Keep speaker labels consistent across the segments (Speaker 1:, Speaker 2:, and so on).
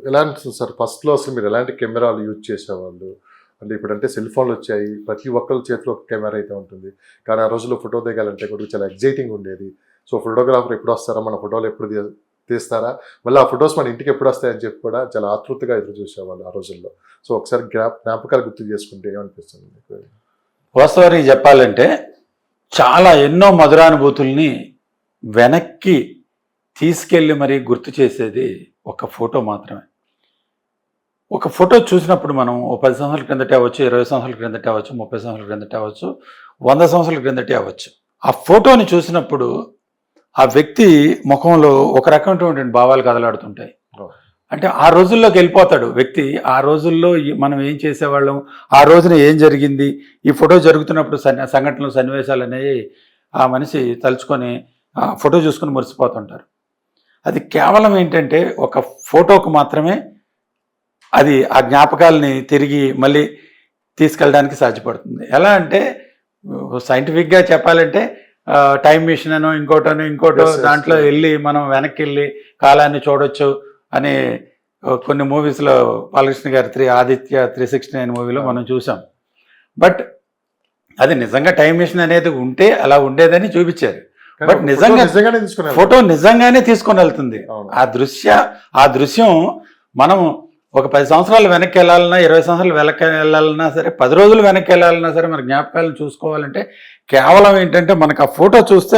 Speaker 1: ఎలా అనిపిస్తుంది సార్? ఫస్ట్‌లో అసలు మీరు ఎలాంటి కెమెరాలు యూజ్ చేసేవాళ్ళు? అంటే ఇప్పుడంటే సెల్ ఫోన్లు వచ్చాయి. ప్రతి ఒక్కళ్ళ చేతిలో ఒక కెమెరా అయితే ఉంటుంది. కానీ ఆ రోజుల్లో ఫోటో దిగాలంటే కూడా చాలా ఎక్సైటింగ్ ఉండేది. సో ఫోటోగ్రాఫర్ ఎప్పుడు వస్తారా? మన ఫోటోలు ఎప్పుడు తీస్తారా? మళ్ళీ ఆ ఫోటోస్ మన ఇంటికి ఎప్పుడు వస్తాయని చెప్పి కూడా చాలా ఆతృతగా ఎదురు చూసేవాళ్ళు ఆ రోజుల్లో. సో ఒకసారి జ్ఞాపకాలు గుర్తు చేసుకుంటే ఏమనిపిస్తుంది మీకు?
Speaker 2: వాస్తవానికి చెప్పాలంటే చాలా ఎన్నో మధురానుభూతుల్ని వెనక్కి తీసుకెళ్ళి మరీ గుర్తు చేసేది ఒక ఫోటో మాత్రమే. ఒక ఫోటో చూసినప్పుడు మనం ఓ 10 సంవత్సరాల క్రిందటే అవ్వచ్చు, 20 సంవత్సరాల క్రిందటే అవ్వచ్చు, 30 సంవత్సరాల క్రిందటే అవ్వచ్చు, 100 సంవత్సరాల క్రిందటే అవ్వచ్చు. ఆ ఫోటోని చూసినప్పుడు ఆ వ్యక్తి ముఖంలో ఒక రకమైనటువంటి భావాలు కదలాడుతుంటాయి. అంటే ఆ రోజుల్లోకి వెళ్ళిపోతాడు వ్యక్తి. ఆ రోజుల్లో మనం ఏం చేసేవాళ్ళం, ఆ రోజున ఏం జరిగింది, ఈ ఫోటో జరుగుతున్నప్పుడు సంఘటనలు సన్నివేశాలు అనేవి ఆ మనిషి తలుచుకొని ఆ ఫోటో చూసుకొని మురిసిపోతుంటారు. అది కేవలం ఏంటంటే ఒక ఫోటోకు మాత్రమే అది ఆ జ్ఞాపకాలని తిరిగి మళ్ళీ తీసుకెళ్ళడానికి సాధ్యపడుతుంది. ఎలా అంటే సైంటిఫిక్గా చెప్పాలంటే టైం మిషన్ అనో ఇంకోటో దాంట్లో వెళ్ళి మనం వెనక్కి వెళ్ళి కాలాన్ని చూడొచ్చు అని కొన్ని మూవీస్లో బాలకృష్ణ గారి ఆదిత్య 369 మూవీలో మనం చూసాం. బట్ అది నిజంగా టైం మిషన్ అనేది ఉంటే అలా ఉండేదని చూపించారు. బట్ నిజంగా ఫోటో నిజంగానే తీసుకొని వెళ్తుంది. ఆ దృశ్యం మనం ఒక 10 సంవత్సరాలు వెనక్కి వెళ్ళాలన్నా, 20 సంవత్సరాలు వెనక్కి వెళ్ళాలన్నా సరే, 10 రోజులు వెనక్కి వెళ్ళాలన్నా సరే, మన జ్ఞాపకాలను చూసుకోవాలంటే కేవలం ఏంటంటే మనకు ఆ ఫోటో చూస్తే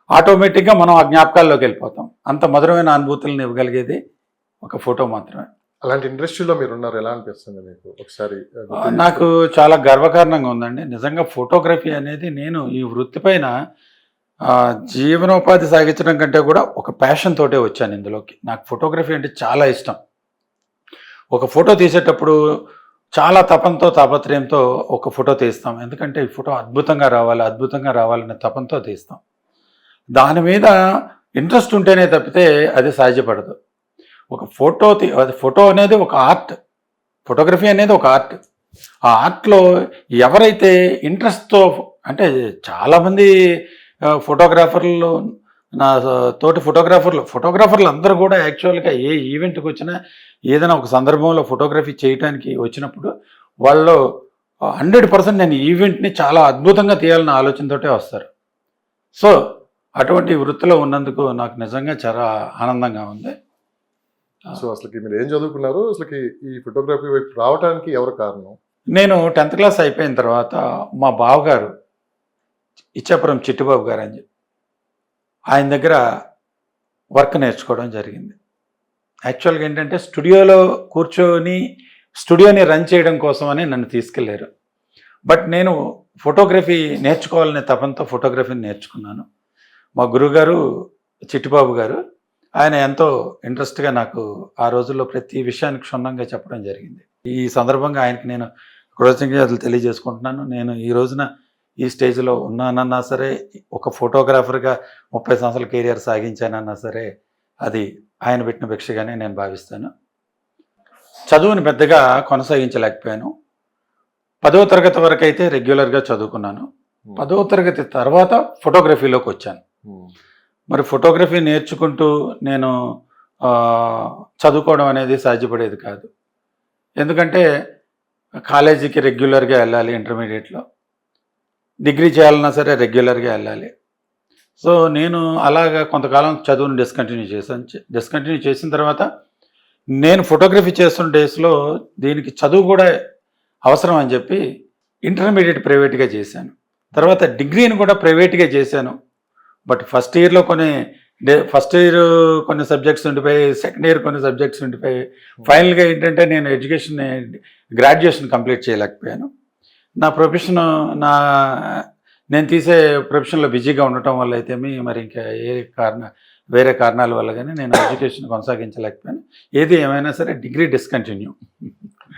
Speaker 2: ఆటోమేటిక్గా మనం ఆ జ్ఞాపకాల్లోకి వెళ్ళిపోతాం. అంత మధురమైన అనుభూతులను ఇవ్వగలిగేది ఒక ఫోటో మాత్రమే.
Speaker 1: అలాంటి ఇండస్ట్రీలో మీరు ఉన్నారు, ఎలా అనిపిస్తుంది మీకు? ఒకసారి
Speaker 2: నాకు చాలా గర్వకారణంగా ఉందండి. నిజంగా ఫోటోగ్రఫీ అనేది నేను ఈ వృత్తి పైన జీవనోపాధి సాగించడం కంటే కూడా ఒక ప్యాషన్ తోటే వచ్చాను ఇందులోకి. నాకు ఫోటోగ్రఫీ అంటే చాలా ఇష్టం. ఒక ఫోటో తీసేటప్పుడు చాలా తపంతో తాపత్రయంతో ఒక ఫోటో తీస్తాం. ఎందుకంటే ఈ ఫోటో అద్భుతంగా రావాలనే తపంతో తీస్తాం. దాని మీద ఇంట్రెస్ట్ ఉంటేనే తప్పితే అది సాధ్యపడదు. ఒక ఫోటో అనేది ఒక ఆర్ట్. ఫోటోగ్రఫీ అనేది ఒక ఆర్ట్. ఆ ఆర్ట్లో ఎవరైతే ఇంట్రెస్ట్తో, అంటే చాలామంది ఫోటోగ్రాఫర్లు, నా తోటి ఫోటోగ్రాఫర్లు అందరూ కూడా యాక్చువల్గా ఏ ఈవెంట్కి వచ్చినా, ఏదైనా ఒక సందర్భంలో ఫోటోగ్రఫీ చేయడానికి వచ్చినప్పుడు వాళ్ళు 100% నేను ఈవెంట్ని చాలా అద్భుతంగా తీయాలన్న ఆలోచనతోటే వస్తారు. సో అటువంటి వృత్తిలో ఉన్నందుకు నాకు నిజంగా చాలా ఆనందంగా ఉంది.
Speaker 1: సో అసలుకి మీరు ఏం చదువుకున్నారు? అసలుకి ఈ ఫోటోగ్రఫీ వైపు రావడానికి ఎవరు కారణం?
Speaker 2: నేను 10th క్లాస్ అయిపోయిన తర్వాత మా బావగారు ఇచ్చాపురం చిట్టిబాబు గారు అని చెప్పి ఆయన దగ్గర వర్క్ నేర్చుకోవడం జరిగింది. యాక్చువల్గా ఏంటంటే స్టూడియోలో కూర్చొని స్టూడియోని రన్ చేయడం కోసమని నన్ను తీసుకెళ్లారు. బట్ నేను ఫోటోగ్రఫీ నేర్చుకోవాలనే తపంతో ఫోటోగ్రఫీని నేర్చుకున్నాను. మా గురువుగారు చిట్టిబాబు గారు, ఆయన ఎంతో ఇంట్రెస్ట్గా నాకు ఆ రోజుల్లో ప్రతి విషయానికి క్షుణ్ణంగా చెప్పడం జరిగింది. ఈ సందర్భంగా ఆయనకి నేను కృతజ్ఞతలు తెలియజేసుకుంటున్నాను. నేను ఈ రోజున ఈ స్టేజ్లో ఉన్నానన్నా సరే, ఒక ఫోటోగ్రాఫర్గా 30 సంవత్సరాల కెరియర్ సాగించానన్నా సరే, అది ఆయన పెట్టిన భిక్షగానే నేను భావిస్తాను. చదువుని పెద్దగా కొనసాగించలేకపోయాను. 10వ తరగతి వరకు అయితే రెగ్యులర్గా చదువుకున్నాను. 10వ తరగతి తర్వాత ఫోటోగ్రఫీలోకి వచ్చాను. మరి ఫోటోగ్రఫీ నేర్చుకుంటూ నేను చదువుకోవడం అనేది సాధ్యపడేది కాదు. ఎందుకంటే కాలేజీకి రెగ్యులర్గా వెళ్ళాలి, ఇంటర్మీడియట్లో డిగ్రీ చేయాలన్నా సరే రెగ్యులర్గా వెళ్ళాలి. సో నేను అలాగా కొంతకాలం చదువును డిస్కంటిన్యూ చేసిన తర్వాత నేను ఫోటోగ్రఫీ చేస్తున్న డేస్లో దీనికి చదువు కూడా అవసరం అని చెప్పి ఇంటర్మీడియట్ ప్రైవేట్గా చేశాను. తర్వాత డిగ్రీని కూడా ప్రైవేట్గా చేశాను. బట్ ఫస్ట్ ఇయర్ కొన్ని సబ్జెక్ట్స్ ఉండిపోయి, సెకండ్ ఇయర్ కొన్ని సబ్జెక్ట్స్ ఉండిపోయి, ఫైనల్గా ఏంటంటే నేను గ్రాడ్యుయేషన్ కంప్లీట్ చేయలేకపోయాను. నా ప్రొఫెషన్ నేను తీసే ప్రొఫెషన్లో బిజీగా ఉండటం వల్ల అయితే మరి ఇంకా వేరే కారణాల వల్ల కానీ నేను ఎడ్యుకేషన్ కొనసాగించలేకపోయాను. ఏది ఏమైనా సరే డిగ్రీ డిస్కంటిన్యూ.